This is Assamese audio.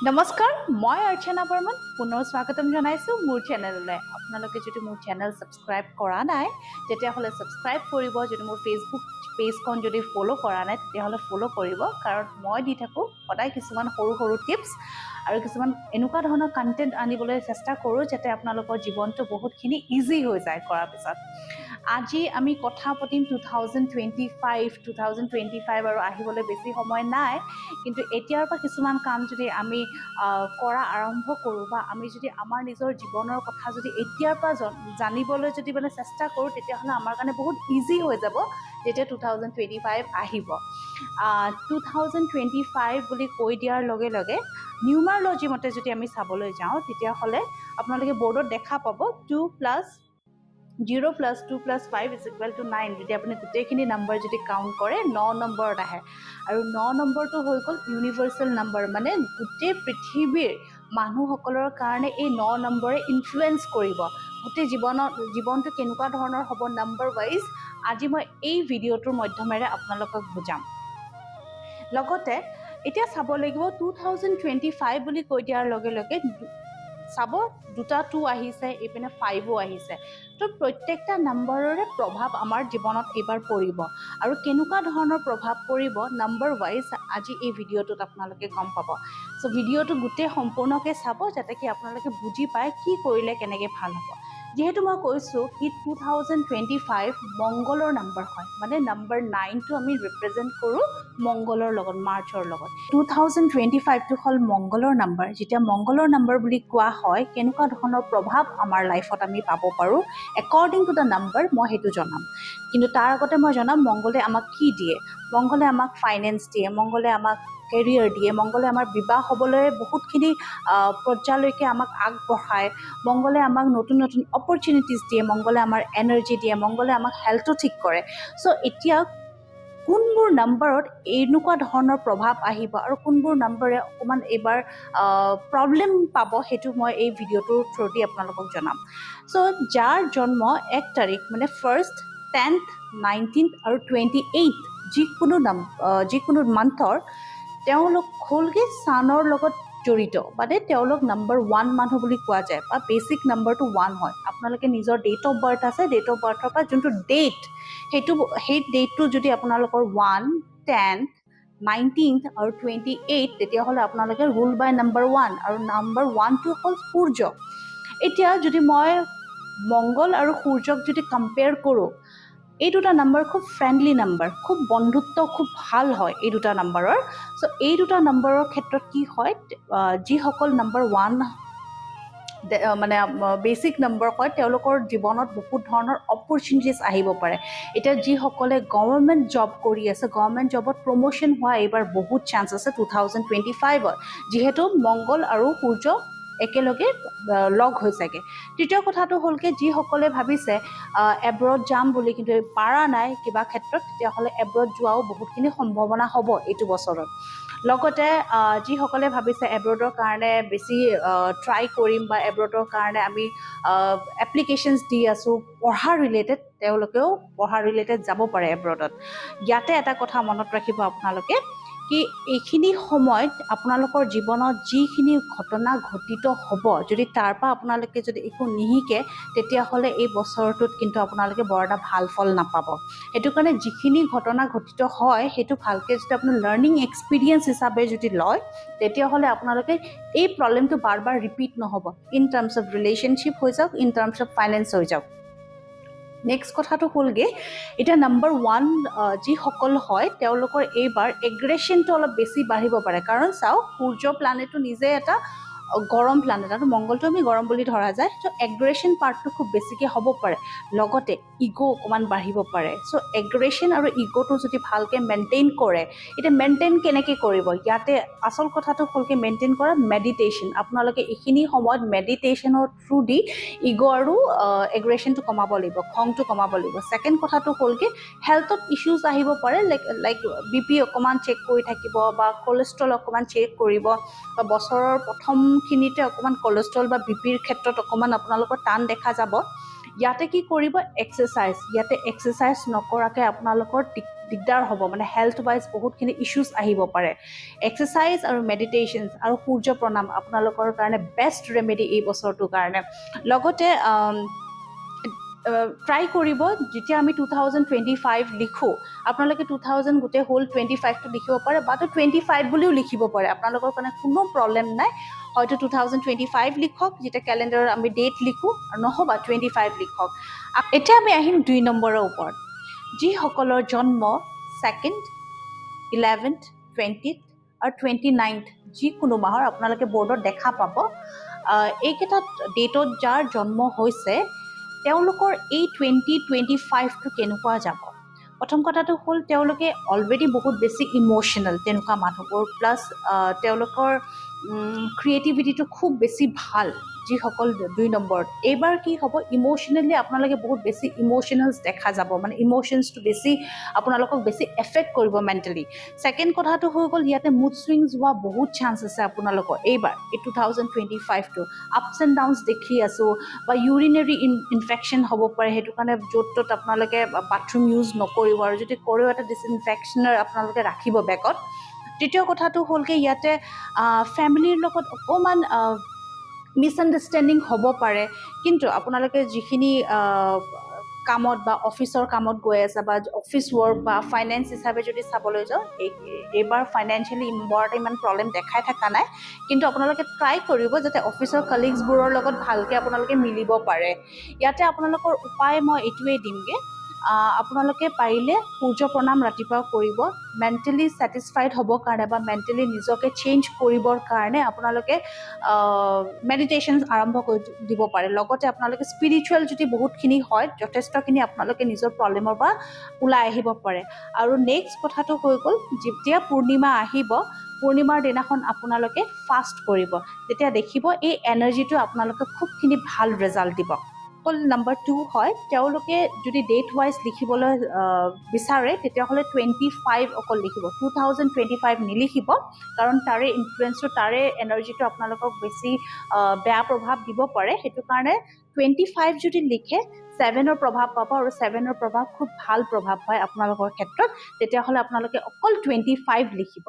নমস্কাৰ, মই অৰ্চনা বৰ্মন পুনৰ স্বাগতম জনাইছোঁ মোৰ চেনেললৈ। আপোনালোকে যদি মোৰ চেনেল ছাবস্ক্ৰাইব কৰা নাই তেতিয়াহ'লে ছাবস্ক্ৰাইব কৰিব। যদি মোৰ ফেচবুক পেজখন যদি ফ'ল' কৰা নাই তেতিয়াহ'লে ফ'ল' কৰিব, কাৰণ মই দি থাকোঁ সদায় কিছুমান সৰু সৰু টিপছ আৰু কিছুমান এনেকুৱা ধৰণৰ কণ্টেণ্ট আনিবলৈ চেষ্টা কৰোঁ যাতে আপোনালোকৰ জীৱনটো বহুতখিনি ইজি হৈ যায় কৰাৰ পিছত। আজি আমি কথা পাতিম 2025 আৰু আহিবলৈ বেছি সময় নাই, কিন্তু এতিয়াৰ পৰা কিছুমান কাম যদি আমি কৰা আৰম্ভ কৰোঁ বা আমি যদি আমাৰ নিজৰ জীৱনৰ কথা যদি এতিয়াৰ পৰা জানিবলৈ যদি চেষ্টা কৰোঁ তেতিয়াহ'লে আমাৰ কাৰণে বহুত ইজি হৈ যাব যেতিয়া 2025 আহিব। 2025 বুলি কৈ দিয়াৰ লগে লগে নিউমাৰলজি মতে যদি আমি চাবলৈ যাওঁ তেতিয়াহ'লে আপোনালোকে বৰ্ডত দেখা পাব 2 + 0 + 2 + 5 = 9। যদি আপুনি গোটেইখিনি নম্বৰ যদি কাউণ্ট কৰে 9 নম্বৰত আহে, আৰু 9 নম্বৰটো হৈ গ'ল ইউনিভাৰ্চেল নম্বৰ, মানে গোটেই পৃথিৱীৰ মানুহসকলৰ কাৰণে এই 9 নম্বৰে ইনফ্লুৱেঞ্চ কৰিব গোটেই জীৱনটো কেনেকুৱা ধৰণৰ হ'ব নম্বৰ ৱাইজ। আজি মই এই ভিডিঅ'টোৰ মাধ্যমেৰে আপোনালোকক বুজাম। লগতে এতিয়া চাব লাগিব 2025 বুলি কৈ দিয়াৰ লগে লগে চাব দুটা 2 আহিছে, এইপিনে 5ও আহিছে। তো প্ৰত্যেকটা নম্বৰৰে প্ৰভাৱ আমাৰ জীৱনত এইবাৰ পৰিব, আৰু কেনেকুৱা ধৰণৰ প্ৰভাৱ পৰিব নম্বৰ ৱাইজ আজি এই ভিডিঅ'টোত আপোনালোকে গম পাব। চ' ভিডিঅ'টো গোটেই সম্পূৰ্ণকৈ চাব যাতে কি আপোনালোকে বুজি পায় কি কৰিলে কেনেকৈ ভাল হ'ব। যিহেতু মই কৈছোঁ কি 2025 মংগলৰ নম্বৰ হয়, মানে নম্বৰ 9টো আমি ৰিপ্ৰেজেণ্ট কৰোঁ মংগলৰ লগত, মাৰ্চৰ লগত। 2025টো হ'ল মংগলৰ নম্বৰ। যেতিয়া মংগলৰ নম্বৰ বুলি কোৱা হয় কেনেকুৱা ধৰণৰ প্ৰভাৱ আমাৰ লাইফত আমি পাব পাৰোঁ একৰ্ডিং টু দ্য নম্বৰ, মই সেইটো জনাম। কিন্তু তাৰ আগতে মই জনাম মংগলে আমাক কি দিয়ে। মংগলে আমাক ফাইনেন্স দিয়ে, মংগলে আমাক কেৰিয়াৰ দিয়ে, মংগলে আমাৰ বিবাহ হ'বলৈ বহুতখিনি পৰ্যায়লৈকে আমাক আগবঢ়ায়, মংগলে আমাক নতুন নতুন অপৰচুনিটিছ দিয়ে, মংগলে আমাৰ এনাৰ্জি দিয়ে, মংগলে আমাক হেল্থো ঠিক কৰে। চ' এতিয়া কোনবোৰ নম্বৰত এনেকুৱা ধৰণৰ প্ৰভাৱ আহিব আৰু কোনবোৰ নম্বৰে অকণমান এইবাৰ প্ৰব্লেম পাব সেইটো মই এই ভিডিঅ'টোৰ থ্ৰুদি আপোনালোকক জনাম। চ' যাৰ জন্ম 1 তাৰিখ মানে 1st, 10th, 19th আৰু 28 যিকোনো মান্থৰ, তেওঁলোক হ'লগৈ ছানৰ লগত জড়িত, মানে তেওঁলোক নম্বৰ 1 মানুহ বুলি কোৱা যায়, বা বেচিক নম্বৰটো 1 হয়। আপোনালোকে নিজৰ ডেট অফ বাৰ্থ আছে, ডেট অফ বাৰ্থৰ পৰা যোনটো ডেট, সেই ডেটটো যদি আপোনালোকৰ 1, 10, 19th আৰু 28, তেতিয়াহ'লে আপোনালোকে ৰুল বাই নম্বৰ 1, আৰু নম্বৰ 1টো হ'ল সূৰ্য। এতিয়া যদি মই মংগল আৰু সূৰ্যক যদি কম্পেয়াৰ কৰোঁ, এই দুটা নম্বৰ খুব ফ্ৰেণ্ডলি নম্বৰ, খুব বন্ধুত্ব খুব ভাল হয় এই দুটা নম্বৰৰ। চ' এই দুটা নম্বৰৰ ক্ষেত্ৰত কি হয়, যিসকল নম্বৰ 1 মানে বেচিক নম্বৰ হয় তেওঁলোকৰ জীৱনত বহুত ধৰণৰ অপৰচুনিটিছ আহিব পাৰে। এতিয়া যিসকলে গভৰ্ণমেণ্ট জব কৰি আছে, গভৰ্ণমেণ্ট জবত প্ৰমোশ্যন হোৱা এইবাৰ বহুত চান্স আছে 2025ত, যিহেতু মংগল আৰু সূৰ্য একেলগে লগ হৈছেগৈ। তৃতীয় কথাটো হ'লগৈ যিসকলে ভাবিছে এব্ৰড যাম বুলি কিন্তু পাৰা নাই কিবা ক্ষেত্ৰত, তেতিয়াহ'লে এব্ৰড যোৱাও বহুতখিনি সম্ভাৱনা হ'ব এইটো বছৰত। লগতে যিসকলে ভাবিছে এব্ৰডৰ কাৰণে বেছি ট্ৰাই কৰিম বা এব্ৰডৰ কাৰণে আমি এপ্লিকেশ্যনছ দি আছোঁ পঢ়া ৰিলেটেড, তেওঁলোকেও পঢ়া ৰিলেটেড যাব পাৰে এব্ৰডত। ইয়াতে এটা কথা মনত ৰাখিব আপোনালোকে কি এইখিনি সময়ত আপোনালোকৰ জীৱনত যিখিনি ঘটনা ঘটিত হ'ব, যদি তাৰ পৰা আপোনালোকে যদি একো নিশিকে তেতিয়াহ'লে এই বছৰটোত কিন্তু আপোনালোকে বৰ এটা ভাল ফল নাপাব। সেইটো কাৰণে যিখিনি ঘটনা ঘটিত হয় সেইটো ভালকৈ যদি আপুনি লাৰ্ণিং এক্সপিৰিয়েঞ্চ হিচাপে যদি লয় তেতিয়াহ'লে আপোনালোকে এই প্ৰব্লেমটো বাৰ বাৰ ৰিপিট নহ'ব। ইন টাৰ্মছ অফ ৰিলেশ্যনশ্বিপ হৈ যাওক, ইন টাৰ্মছ অফ ফাইনেন্স হৈ যাওক। নেক্সট কথাটো হ'লগৈ এতিয়া নম্বৰ 1 যিসকল হয় তেওঁলোকৰ এইবাৰ এগ্ৰেশ্যনটো অলপ বেছি বাঢ়িব পাৰে, কাৰণ চাওক সূৰ্য প্লানেটটো নিজে এটা গৰম প্লানেট, আৰু মংগলটো আমি গৰম বুলি ধৰা যায়। চ' এগ্ৰেশ্যন পাৰ্টটো খুব বেছিকৈ হ'ব পাৰে, লগতে ইগ' অকণমান বাঢ়িব পাৰে। চ' এগ্ৰেশ্যন আৰু ইগ'টো যদি ভালকৈ মেইনটেইন কৰে, এতিয়া মেইনটেইন কেনেকৈ কৰিব, ইয়াতে আচল কথাটো হ'লকৈ মেইনটেইন কৰা মেডিটেশ্যন। আপোনালোকে এইখিনি সময়ত মেডিটেশ্যনৰ থ্ৰু দি ইগ' আৰু এগ্ৰেশ্যনটো কমাব লাগিব, খংটো কমাব লাগিব। ছেকেণ্ড কথাটো হ'লকৈ হেল্থত ইছ্যুজ আহিব পাৰে, লাইক BP অকণমান চেক কৰি থাকিব, বা কলেষ্ট্ৰল অকণমান চেক কৰিব, বা বছৰৰ প্ৰথমখিনিতে অকণমান কলেষ্ট্ৰল বা BPৰ ক্ষেত্ৰত অকণমান আপোনালোকৰ টান দেখা যাব। ইয়াতে কি কৰিব, এক্সাৰচাইজ। ইয়াতে এক্সাৰচাইজ নকৰাকৈ আপোনালোকৰ দিগদাৰ হ'ব, মানে হেল্থ ৱাইজ বহুতখিনি ইছ্যুজ আহিব পাৰে। এক্সাৰচাইজ আৰু মেডিটেশ্যনছ আৰু সূৰ্য প্ৰণাম আপোনালোকৰ কাৰণে বেষ্ট ৰেমেডি এই বছৰটোৰ কাৰণে। লগতে ট্ৰাই কৰিব, যেতিয়া আমি 2025 লিখোঁ, আপোনালোকে 2000 গোটেই হোল 25টো লিখিব পাৰে, বা 25 বুলিও লিখিব পাৰে, আপোনালোকৰ কাৰণে কোনো প্ৰব্লেম নাই। হয়তো 2025 লিখক, যেতিয়া কেলেণ্ডাৰত আমি ডেট লিখোঁ, আৰু নহ'বা 25 লিখক। এতিয়া আমি আহিম 2 নম্বৰৰ ওপৰত। যিসকলৰ জন্ম 2nd, 11th, 20th আৰু 29th যিকোনো মাহৰ আপোনালোকে বৰ্ডত দেখা পাব, এইকেইটা ডেটত যাৰ জন্ম হৈছে তেওঁলোকৰ এই 2025টো কেনেকুৱা যাব। প্ৰথম কথাটো হ'ল তেওঁলোকে অলৰেডি বহুত বেছি ইম'শ্যনেল তেনেকুৱা মানুহবোৰ, প্লাছ তেওঁলোকৰ ক্ৰিয়েটিভিটিটো খুব বেছি ভাল যিসকল 2 নম্বৰত। এইবাৰ কি হ'ব, ইম'শ্যনেলি আপোনালোকে বহুত বেছি ইম'শ্যনেলছ দেখা যাব, মানে ইম'শ্যনছটো বেছি আপোনালোকক বেছি এফেক্ট কৰিব মেণ্টেলি। ছেকেণ্ড কথাটো হৈ গ'ল, ইয়াতে মুড ছুইংছ হোৱা বহুত চান্স আছে আপোনালোকৰ এইবাৰ, এই 2025টো আপছ এণ্ড ডাউনছ দেখি আছোঁ, বা ইউৰিনেৰী ইনফেকশ্যন হ'ব পাৰে, সেইটো কাৰণে য'ত ত'ত আপোনালোকে বাথৰুম ইউজ নকৰিব, আৰু যদি কৰেও এটা ডিছইনফেকশ্যনাৰ আপোনালোকে ৰাখিব বেগত। তৃতীয় কথাটো হ'লগৈ, ইয়াতে ফেমিলিৰ লগত অকণমান মিছআণ্ডাৰষ্টেণ্ডিং হ'ব পাৰে, কিন্তু আপোনালোকে যিখিনি কামত বা অফিচৰ কামত গৈ আছে, বা অফিচ ৱৰ্ক বা ফাইনেন্স হিচাপে যদি চাবলৈ যাওঁ, এইবাৰ ফাইনেন্সিয়েলি বৰ ইমান প্ৰব্লেম দেখাই থকা নাই, কিন্তু আপোনালোকে ট্ৰাই কৰিব যাতে অফিচৰ কলিগছবোৰৰ লগত ভালকৈ আপোনালোকে মিলিব পাৰে। ইয়াতে আপোনালোকৰ উপায় মই এইটোৱেই দিমগৈ, আপোনালোকে পাৰিলে সূৰ্য প্ৰণাম ৰাতিপুৱা কৰিব, মেণ্টেলি ছেটিছফাইড হ'বৰ কাৰণে বা মেণ্টেলি নিজকে চেঞ্জ কৰিবৰ কাৰণে আপোনালোকে মেডিটেশ্যনছ আৰম্ভ কৰি দিব পাৰে। লগতে আপোনালোকে স্পিৰিচুৱেল যদি বহুতখিনি হয়, যথেষ্টখিনি আপোনালোকে নিজৰ প্ৰব্লেমৰ পৰা ওলাই আহিব পাৰে। আৰু নেক্সট কথাটো হৈ গ'ল, যেতিয়া পূৰ্ণিমা আহিব, পূৰ্ণিমাৰ দিনাখন আপোনালোকে ফাষ্ট কৰিব, তেতিয়া দেখিব এই এনাৰ্জিটো আপোনালোকে খুবখিনি ভাল ৰিজাল্ট দিব। অকল নম্বৰ 2 হয়, তেওঁলোকে যদি ডেট ৱাইজ লিখিবলৈ বিচাৰে তেতিয়াহ'লে 25 অকল লিখিব, 2025 নিলিখিব, কাৰণ তাৰে ইনফ্লুৱেঞ্চটো, তাৰে এনাৰ্জিটো আপোনালোকক বেছি বেয়া প্ৰভাৱ দিব পাৰে। সেইটো কাৰণে 25 যদি লিখে 7ৰ প্ৰভাৱ পাব, আৰু 7ৰ প্ৰভাৱ খুব ভাল প্ৰভাৱ হয় আপোনালোকৰ ক্ষেত্ৰত, তেতিয়াহ'লে আপোনালোকে অকল 25 লিখিব।